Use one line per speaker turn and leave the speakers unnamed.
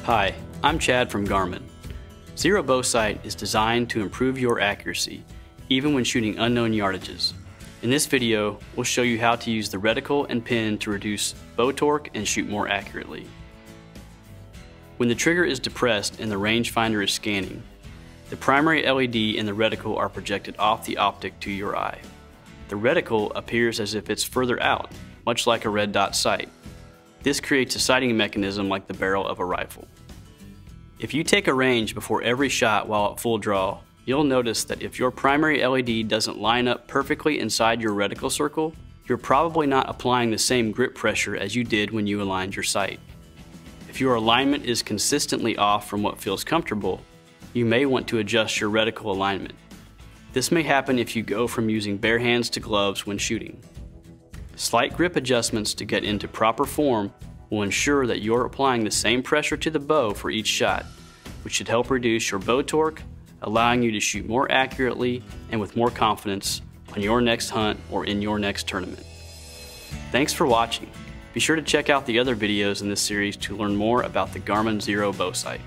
Hi, I'm Chad from Garmin. XERO bow sight is designed to improve your accuracy, even when shooting unknown yardages. In this video, we'll show you how to use the reticle and pin to reduce bow torque and shoot more accurately. When the trigger is depressed and the rangefinder is scanning, the primary LED and the reticle are projected off the optic to your eye. The reticle appears as if it's further out, much like a red dot sight. This creates a sighting mechanism like the barrel of a rifle. If you take a range before every shot while at full draw, you'll notice that if your primary LED doesn't line up perfectly inside your reticle circle, you're probably not applying the same grip pressure as you did when you aligned your sight. If your alignment is consistently off from what feels comfortable, you may want to adjust your reticle alignment. This may happen if you go from using bare hands to gloves when shooting. Slight grip adjustments to get into proper form will ensure that you're applying the same pressure to the bow for each shot, which should help reduce your bow torque, allowing you to shoot more accurately and with more confidence on your next hunt or in your next tournament. Thanks for watching. Be sure to check out the other videos in this series to learn more about the Garmin XERO bow sight.